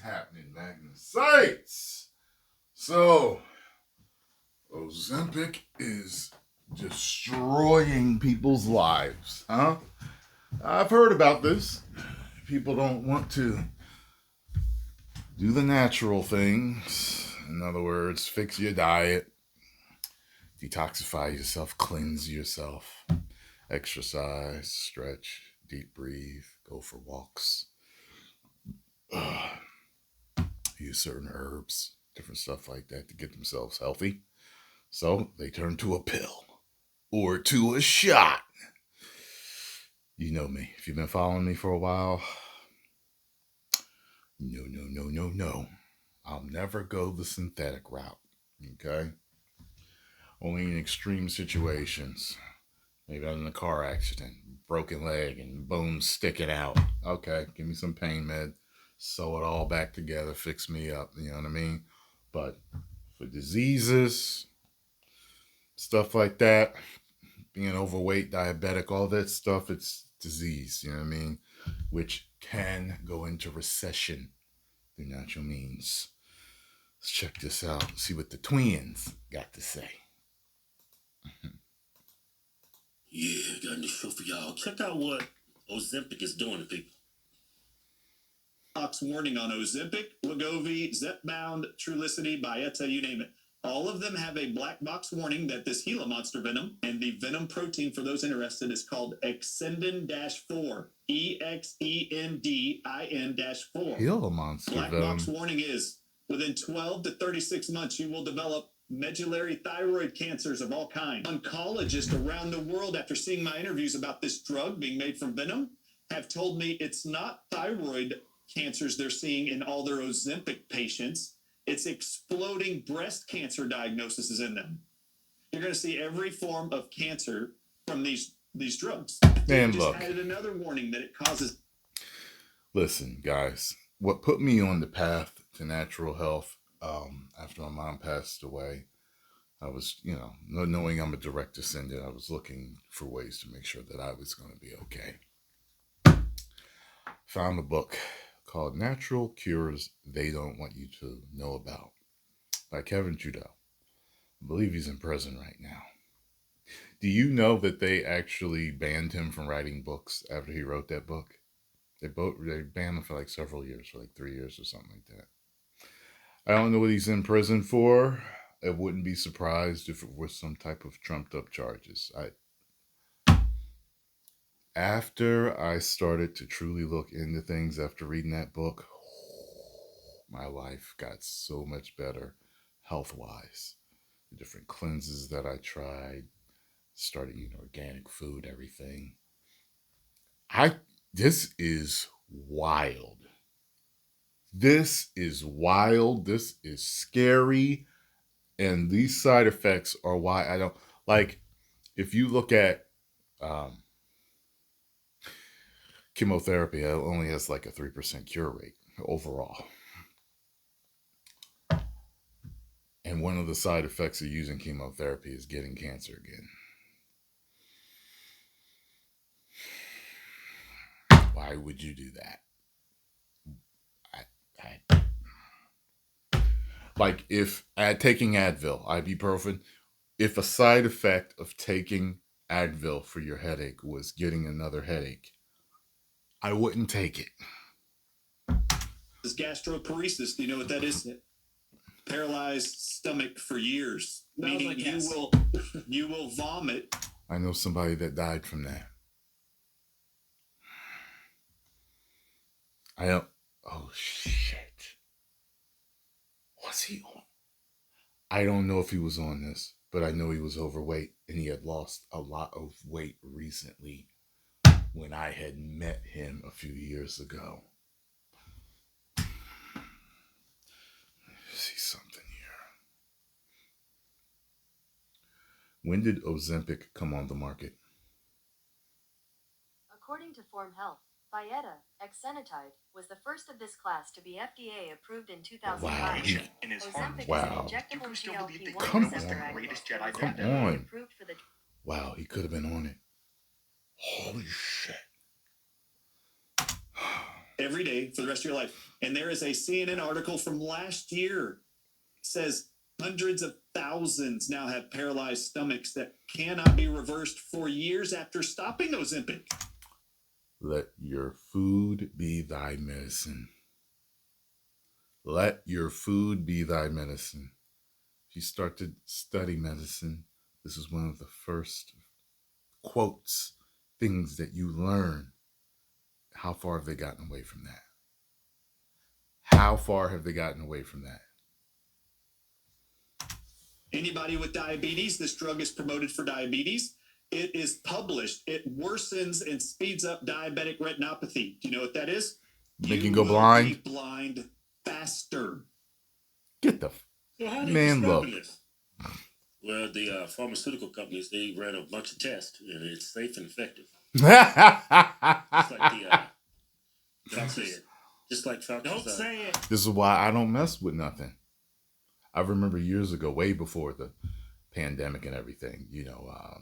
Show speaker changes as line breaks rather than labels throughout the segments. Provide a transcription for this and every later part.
happening, Magnus sites? So, Ozempic is destroying people's lives, huh? I've heard about this. People don't want to do the natural things. In other words, fix your diet, detoxify yourself, cleanse yourself, exercise, stretch, deep breathe, go for walks, use certain herbs, different stuff like that to get themselves healthy. So they turn to a pill or to a shot. You know me. If you've been following me for a while, no. I'll never go the synthetic route. Okay? Only in extreme situations. Maybe I'm in a car accident, broken leg, and bones sticking out. Okay, give me some pain med, sew it all back together, fix me up. You know what I mean? But for diseases, stuff like that, being overweight, diabetic, all that stuff, it's disease. You know what I mean? Which can go into recession through natural means. Let's check this out. See what the twins got to say.
Yeah, got a new show for y'all. Check out what Ozempic is doing to people.
Box warning on Ozempic, Wegovy, Zepbound, Trulicity, Byetta, you name it. All of them have a black box warning that this Gila monster venom and the venom protein, for those interested, is called Exendin-4. EXENDIN-4.
Gila monster
black
venom.
Box warning is within 12 to 36 months, you will develop medullary thyroid cancers of all kinds. Oncologists around the world, after seeing my interviews about this drug being made from venom, have told me it's not thyroid cancers they're seeing in all their Ozempic patients. It's exploding breast cancer diagnoses in them. You're going to see every form of cancer from these drugs.
Man,
just
look.
added another warning that it causes.
Listen, guys, what put me on the path to natural health after my mom passed away, I was, knowing I'm a direct descendant, I was looking for ways to make sure that I was going to be okay. Found a book called Natural Cures They Don't Want You to Know About by Kevin Trudeau. I believe he's in prison right now. Do you know that they actually banned him from writing books after he wrote that book? They banned him for like several years, for like 3 years or something like that. I don't know what he's in prison for. I wouldn't be surprised if it was some type of trumped up charges. After I started to truly look into things after reading that book, my life got so much better health-wise. The different cleanses that I tried, started eating organic food, everything. This is wild. This is wild. This is scary. And these side effects are why I don't like. If you look at chemotherapy, it only has like a 3% cure rate overall. And one of the side effects of using chemotherapy is getting cancer again. Why would you do that? Like if taking Advil, ibuprofen, if a side effect of taking Advil for your headache was getting another headache, I wouldn't take it.
This gastroparesis, do you know what that is? Paralyzed stomach for years, meaning like you will vomit.
I know somebody that died from that. Oh shit. Was he on? I don't know if he was on this, but I know he was overweight and he had lost a lot of weight recently when I had met him a few years ago. See something here. When did Ozempic come on the market?
According to Form Health, Byetta, exenatide, was the first of this class to be FDA approved in 2005.
Wow.
Ozempic
Wow.
is an injectable GLP-1
Come
receptor
on.
agonist
Come
that was FDA
on.
approved for the...
Wow, he could have been on it. Holy shit.
every day for the rest of your life. And there is a CNN article from last year. It says hundreds of thousands now have paralyzed stomachs that cannot be reversed for years after stopping Ozempic.
Let your food be thy medicine. Let your food be thy medicine. If you start to study medicine, this is one of the first quotes, things that you learn. How far have they gotten away from that? How far have they gotten away from that?
Anybody with diabetes, this drug is promoted for diabetes. It is published. It worsens and speeds up diabetic retinopathy. Do you know what that is?
Make you go blind?
Be blind faster.
Get the
Well, how are they
man look.
prescribing this? Well, the pharmaceutical companies, they ran a bunch of tests, and it's safe and effective. Just like the, don't say it. Just like Fauci's,
Don't say it.
This is why I don't mess with nothing. I remember years ago, way before the pandemic and everything,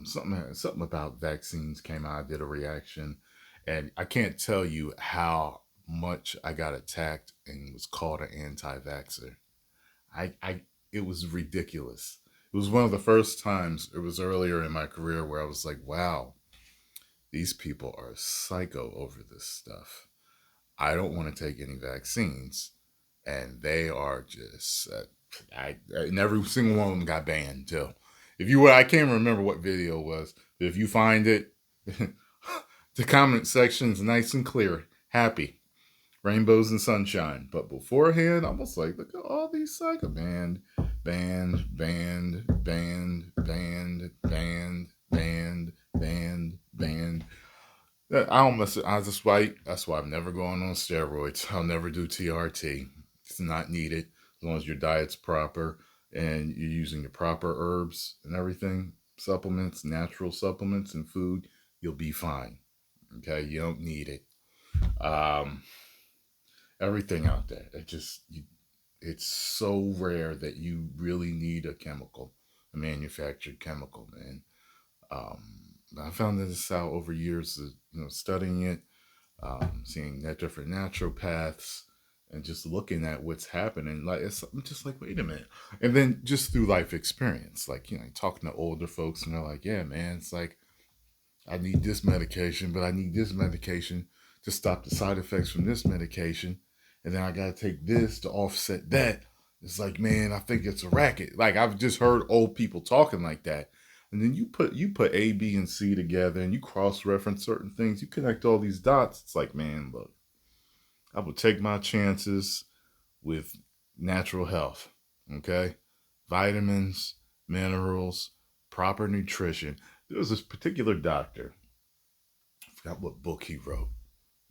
something about vaccines came out. I did a reaction, and I can't tell you how much I got attacked and was called an anti-vaxxer. It was ridiculous. It was one of the first times, it was earlier in my career, where I was like, wow, these people are psycho over this stuff. I don't want to take any vaccines. And they are just, and every single one of them got banned too. I can't remember what video it was, but if you find it, the comment section is nice and clear. Happy. Rainbows and sunshine. But beforehand, I was like, look at all these psycho. Banned. That's why I've never gone on steroids. I'll never do TRT. It's not needed. As long as your diet's proper and you're using the proper herbs and everything, supplements, natural supplements and food, you'll be fine. Okay, you don't need it. Everything out there, it's so rare that you really need a a manufactured chemical, man. I found this out over years of studying it, seeing that different naturopaths, and just looking at what's happening. Like, I'm just like, wait a minute. And then just through life experience, like, talking to older folks, and they're like, yeah, man, it's like, I need this medication, but I need this medication to stop the side effects from this medication. And then I got to take this to offset that. It's like, man, I think it's a racket. Like, I've just heard old people talking like that. And then you put A, B, and C together, and you cross-reference certain things. You connect all these dots. It's like, man, look, I would take my chances with natural health, okay? Vitamins, minerals, proper nutrition. There was this particular doctor. I forgot what book he wrote.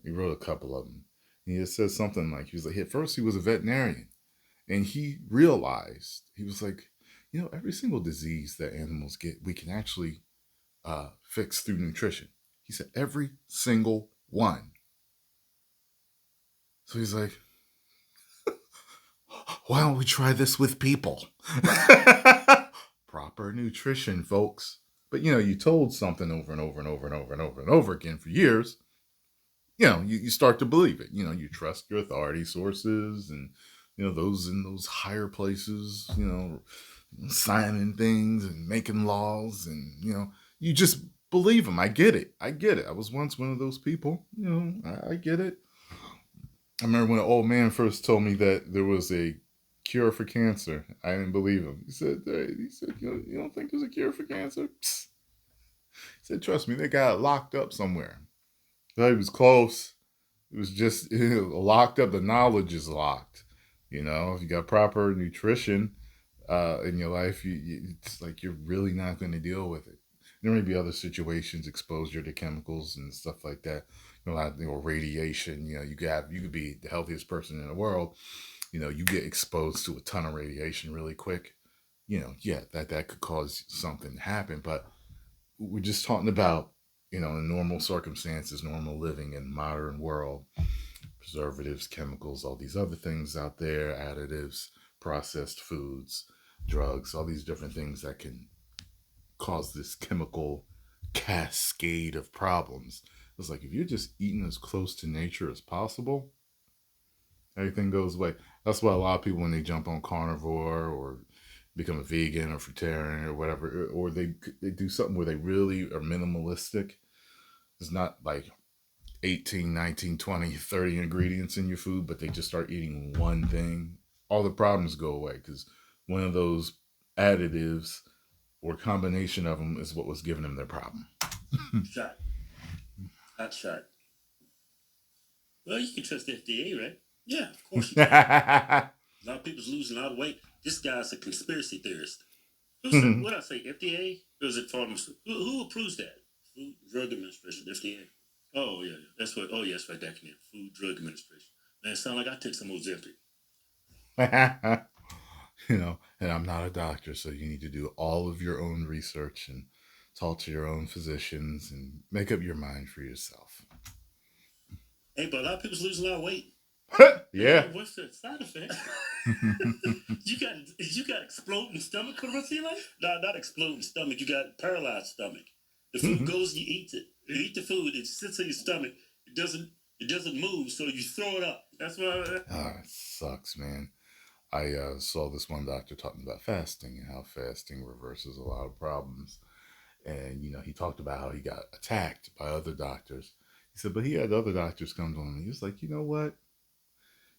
He wrote a couple of them. And he said something like, he was like, at first he was a veterinarian. And he realized, he was like, every single disease that animals get, we can actually fix through nutrition. He said, every single one. So he's like, why don't we try this with people? Proper nutrition, folks. But, you told something over and over and over and over and over and over again for years. You start to believe it. You trust your authority sources and, those in those higher places, signing things and making laws and, you just believe them. I get it. I was once one of those people, I get it. I remember when an old man first told me that there was a cure for cancer. I didn't believe him. He said, you don't think there's a cure for cancer? Psst. He said, trust me, they got it locked up somewhere. So he was close. It was just locked up. The knowledge is locked. If you got proper nutrition in your life, it's like you're really not going to deal with it. There may be other situations, exposure to chemicals and stuff like that. Radiation. You could be the healthiest person in the world. You get exposed to a ton of radiation really quick. That could cause something to happen. But we're just talking about, in normal circumstances, normal living in the modern world, preservatives, chemicals, all these other things out there, additives, processed foods, drugs, all these different things that can cause this chemical cascade of problems. It's like if you're just eating as close to nature as possible, everything goes away. That's why a lot of people, when they jump on carnivore or become a vegan or fruitarian or whatever, or they do something where they really are minimalistic. It's not like 18, 19, 20, 30 ingredients in your food, but they just start eating one thing. All the problems go away because one of those additives or combination of them is what was giving them their problem.
Shot. Hot shot. Well, you can trust the FDA, right? Yeah, of course you can. A lot of people's losing a lot of weight. This guy's a conspiracy theorist. What did I say? FDA? Or is it pharmaceutical? Who approves that? Food Drug Administration, FDA. Oh yeah, that's what. Oh yes, right. That can be Food Drug Administration. Man, it sounds like I take some Ozempic.
And I'm not a doctor, so you need to do all of your own research and talk to your own physicians and make up your mind for yourself.
Hey, but a lot of people's losing a lot of weight.
Yeah.
Hey, what's the side effect? you got exploding stomach for the rest of your life? No, not exploding stomach. You got paralyzed stomach. The food goes, you eat it. You eat the food, it sits in your stomach. It doesn't move, so you throw it up. That's why.
It sucks, man. I saw this one doctor talking about fasting and how fasting reverses a lot of problems. And, he talked about how he got attacked by other doctors. He said, but he had other doctors come to him. And he was like, you know what?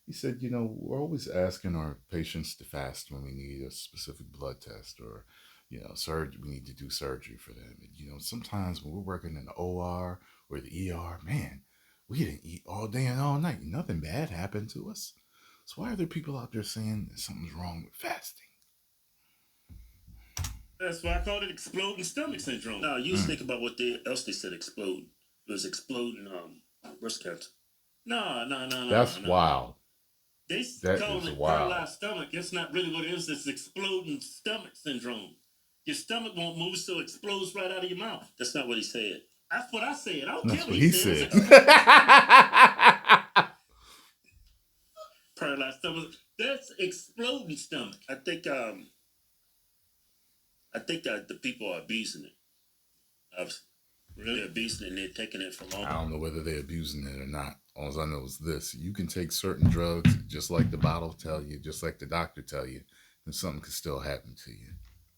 He said, we're always asking our patients to fast when we need a specific blood test or, surgery. We need to do surgery for them. And, sometimes when we're working in the OR or the ER, man, we didn't eat all day and all night. Nothing bad happened to us. So why are there people out there saying that something's wrong with fasting?
That's why I called it exploding stomach syndrome. Now, you think about what else they said explode. It was exploding breast cancer. No.
That's wild.
They call it paralyzed stomach. That's not really what it is. It's exploding stomach syndrome. Your stomach won't move, so it explodes right out of your mouth. That's not what he said. That's what I said. I don't care what he said. Paralyzed stomach. That's exploding stomach. I think that the people are abusing it. Really abusing it, and they're taking it for long.
I don't know whether they're abusing it or not. All I know is this: you can take certain drugs, just like the bottle tell you, just like the doctor tell you, and something could still happen to you.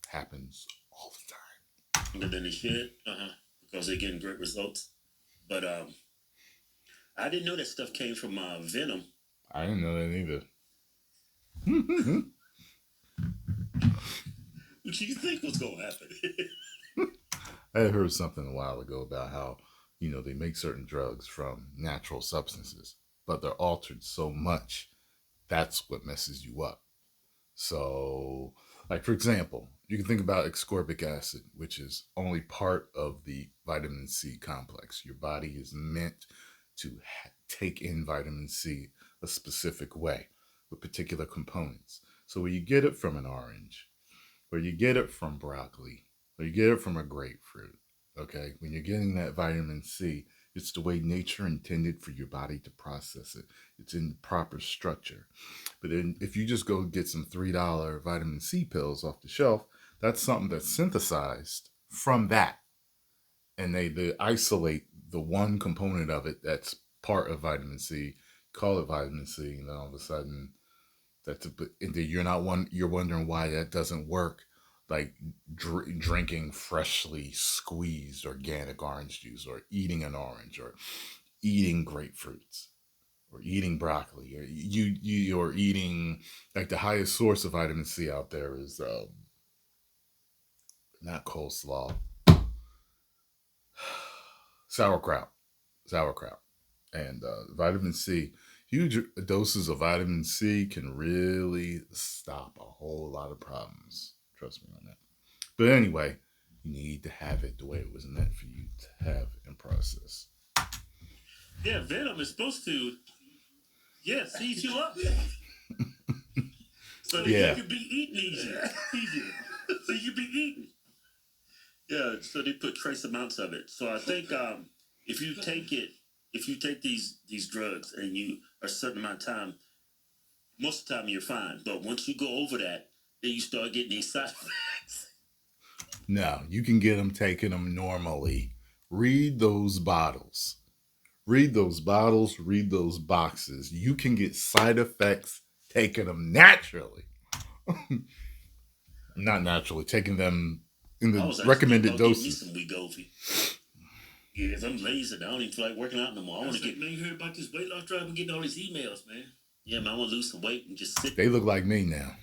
Happens all the time.
Longer than they should, because they're getting great results. But I didn't know that stuff came from venom.
I didn't know that either.
What do you think was going to happen?
I had heard something a while ago about how, they make certain drugs from natural substances, but they're altered so much, that's what messes you up. So, like, for example, you can think about ascorbic acid, which is only part of the vitamin C complex. Your body is meant to take in vitamin C a specific way with particular components. So where you get it from an orange, or you get it from broccoli, or you get it from a grapefruit, okay? When you're getting that vitamin C, it's the way nature intended for your body to process it. It's in the proper structure. But then if you just go get some $3 vitamin C pills off the shelf, that's something that's synthesized from that. And they isolate the one component of it that's part of vitamin C, call it vitamin C, and then all of a sudden you're wondering why that doesn't work, like drinking freshly squeezed organic orange juice, or eating an orange, or eating grapefruits, or eating broccoli, or you're eating, like, the highest source of vitamin C out there is not coleslaw, sauerkraut, and vitamin C. Huge doses of vitamin C can really stop a whole lot of problems. Trust me on that. But anyway, you need to have it the way it was meant for you to have and process.
Yeah, venom is supposed to, seed you up. So that you can be eaten easier. So you can be eaten. Yeah, so they put trace amounts of it. So I think if you take these drugs and you a certain amount of time, most of the time you're fine. But once you go over that, then you start getting these side effects.
No, you can get them taking them normally. Read those bottles. Read those bottles, read those boxes. You can get side effects taking them naturally. Not naturally, taking them in
I
the
was actually thinking
recommended
about getting me
doses.
some Wegovy. Yeah, because I'm lazy. I don't even feel like working out no more. I want to get. Man, you heard about this weight loss drive? I'm getting all these emails, man. Yeah, man, I want to lose some weight and just sit.
They look like me now.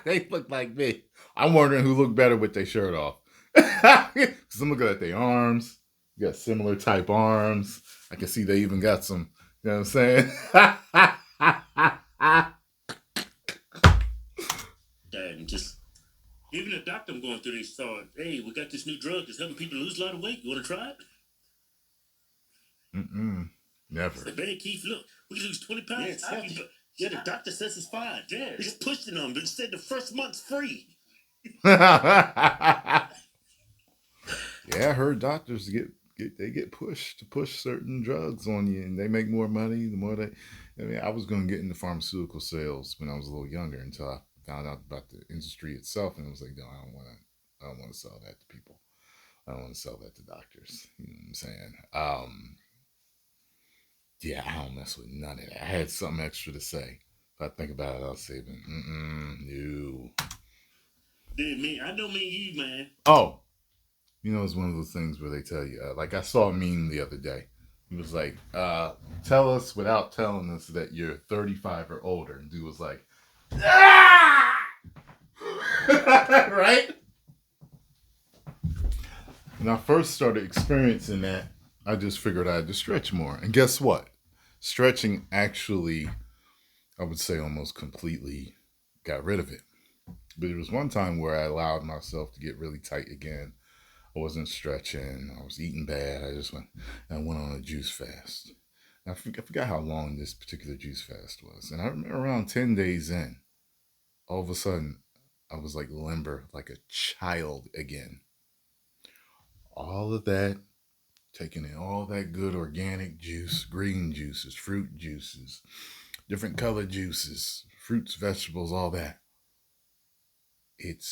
They look like me. I'm wondering who look better with their shirt off. Because I'm looking at their arms. You got similar type arms. I can see they even got some, you know what I'm saying?
And just even the doctor I'm going through, they saw, hey, we got this new drug that's helping people lose a lot of weight. You want to try it?
Never.
I said, man, Keith, look, we can lose 20 pounds. Yeah, it's healthy. Yeah, the doctor says it's fine. Yeah, just pushed it on, but it said the first month's free.
Yeah, I heard doctors get pushed to push certain drugs on you, and they make more money the more they. I mean, I was going to get into pharmaceutical sales when I was a little younger until I found out about the industry itself, and I was like, no, I don't want to sell that to people. I don't want to sell that to doctors. You know what I'm saying? Yeah, I don't mess with none of that. I had something extra to say. If I think about it, I'll say, no.
Dude, me, I know me and you, man.
Oh, you know, it's one of those things where they tell you, like I saw a meme the other day. It was like, tell us without telling us that you're 35 or older. And dude was like, ah! Right? When I first started experiencing that, I just figured I had to stretch more. And guess what? Stretching actually, I would say almost completely got rid of it. But there was one time where I allowed myself to get really tight again. I wasn't stretching. I was eating bad. I went on a juice fast. I forgot how long this particular juice fast was. And I remember around 10 days in, all of a sudden, I was like limber, like a child again. All of that, taking in all that good organic juice, green juices, fruit juices, different colored juices, fruits, vegetables, all that. It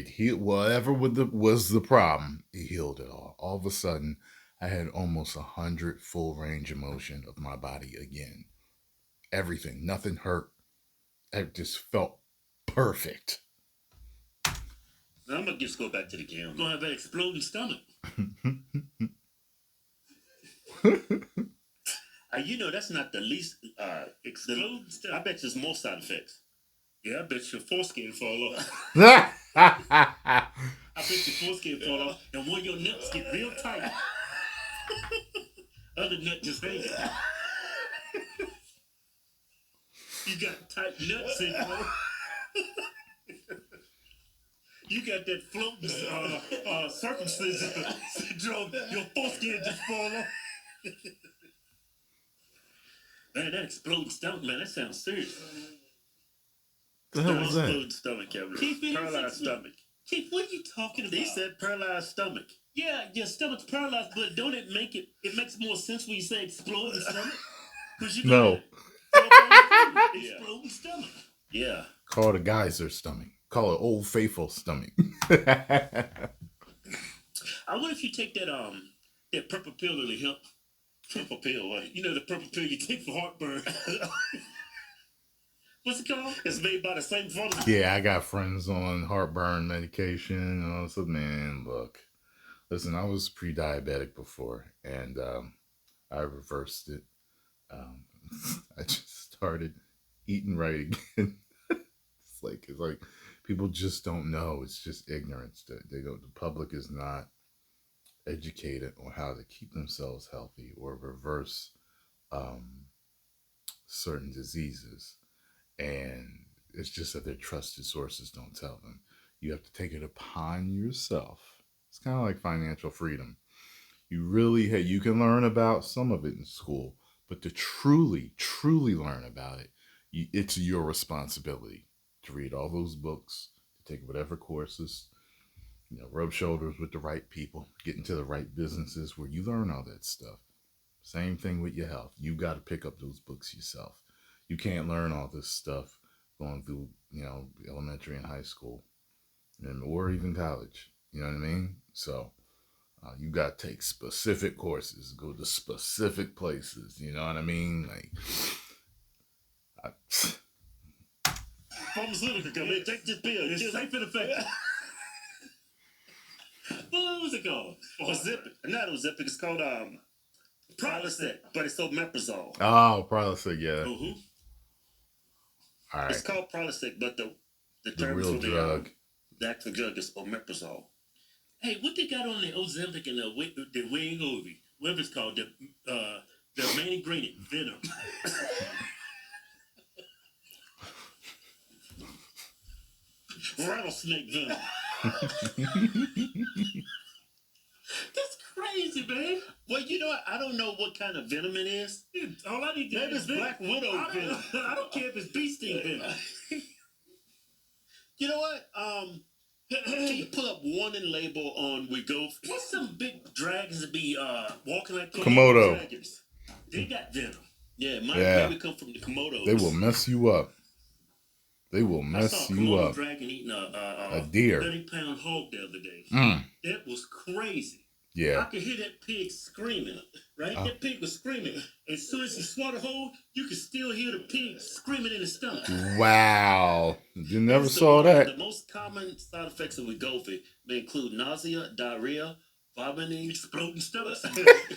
healed whatever was the problem. It healed it all. All of a sudden, I had almost 100 full range of motion of my body again. Everything, nothing hurt. It just felt perfect.
Now I'm gonna just go back to the game. I'm gonna have an exploding stomach. You know that's not the least exploding stomach. I bet there's more side effects. Yeah, I bet your foreskin fall off. I bet your foreskin fall off, and one of your nuts get real tight. Other nut just hanging. You got tight nut syndrome. You got that floating circumcision syndrome. Your foreskin just fall off. Man, that exploding stomach, man, that sounds serious.
The hell was that?
Exploding stomach, Kevin. Paralyzed stomach. Keith, what are you talking about? He said paralyzed stomach. Yeah, your stomach's paralyzed, but don't it make it makes more sense when you say exploding stomach? Because you
No.
Exploding stomach. Yeah.
Call it a geyser stomach. Call it Old Faithful stomach.
I wonder if you take that purple pill that'll help. Purple pill, what? You know the purple pill you take for heartburn. What's it called? It's made by the same pharmacy.
Yeah, I got friends on heartburn medication, and I said, man, look, listen, I was pre-diabetic before, and I reversed it. I just started eating right again. It's like people just don't know. It's just ignorance. They don't. The public is not educated on how to keep themselves healthy or reverse certain diseases. And it's just that their trusted sources don't tell them. You have to take it upon yourself. It's kind of like financial freedom. You can learn about some of it in school, but to truly learn about it, it's your responsibility to read all those books, to take whatever courses, rub shoulders with the right people, get into the right businesses where you learn all that stuff. Same thing with your health. You got to pick up those books yourself. You can't learn all this stuff going through, elementary and high school, or even college. You know what I mean? So, You got to take specific courses, go to specific places. You know what I mean? Like,
Pharmaceutical company, take this pill. It's safe and effective. What was it called? Ozempic. Not Ozempic. It's called Prilosec, but it's omeprazole.
oh, probably say yeah.
Mm-hmm.
All right.
It's called Prilosec, but the
The
term
real
for
drug.
the actual drug is omeprazole. Hey, what they got on the Ozempic and the wing over? Whatever it's called, the main ingredient, venom. Rattlesnake venom. That's crazy, man. Well, you know what? I don't know what kind of venom it is. All I need to maybe it's Black Widow venom. I don't care if it's bee sting venom. You know what? Can you pull up warning label on Wegovy? What's some big dragons that be walking like
Komodo
dragons? They got venom. Yeah, it might maybe come from the Komodos.
They will mess you up. They will mess
I saw a
you
Komodo
up.
dragon eating
A deer.
30-pound hog the other day. That was crazy.
Yeah.
I could hear that pig screaming, right? That pig was screaming. As soon as he swallowed a hole, you could still hear the pig screaming in his stomach.
Wow. You never saw that.
The most common side effects of Wegovy may include nausea, diarrhea, vomiting, exploding stomach,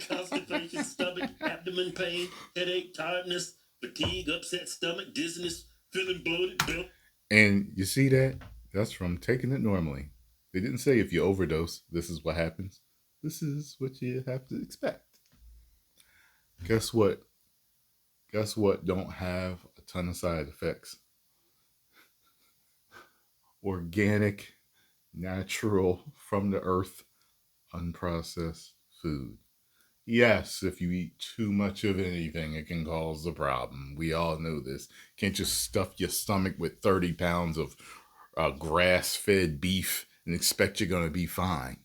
constipation, stomach, abdomen pain, headache, tiredness, fatigue, upset stomach, dizziness, feeling bloated, belt.
And you see that? That's from taking it normally. They didn't say if you overdose, this is what happens. This is what you have to expect. Guess what? Guess what don't have a ton of side effects? Organic, natural, from the earth, unprocessed food. Yes, if you eat too much of anything, it can cause a problem. We all know this. Can't just stuff your stomach with 30 pounds of grass-fed beef and expect you're going to be fine.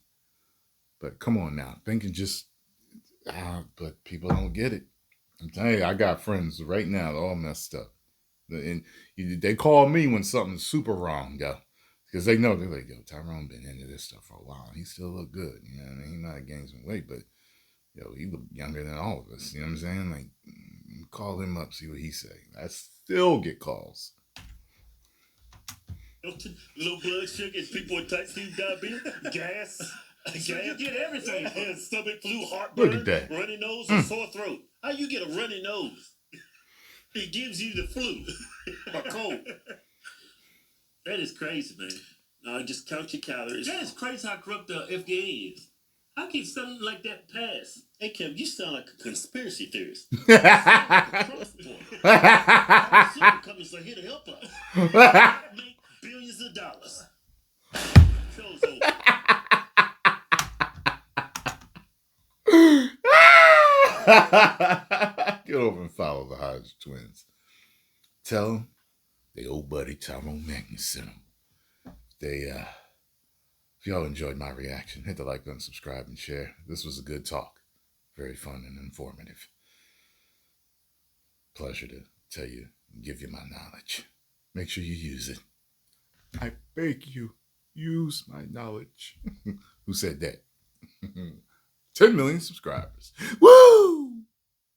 But come on now, thinking just, but people don't get it. I'm telling you, I got friends right now, they're all messed up. And they call me when something's super wrong, yo. Because they know, they're like, yo, Tyrone been into this stuff for a while. He still look good. You know what I mean? He might have gained some weight, but yo, he look younger than all of us. You know what I'm saying? Like, call him up, see what he say. I still get calls.
Low blood sugar, people with type 2 diabetes, gas. So you get everything. Stomach flu, heartburn,
Look at that.
runny nose, and sore throat. How you get a runny nose? It gives you the flu or cold. That is crazy, man. No, just count your calories. That is crazy how corrupt the FDA is. How can something like that pass? Hey, Kim, you sound like a conspiracy theorist. Companies are here to help us. Make billions of dollars. Show's over.
Get over and follow the Hodge twins. Tell them they old buddy Tyrone Magnus sent them. If y'all enjoyed my reaction, hit the like button, subscribe, and share. This was a good talk. Very fun and informative. Pleasure to tell you, give you my knowledge. Make sure you use it. I beg you, use my knowledge. Who said that? 10 million subscribers. Woo!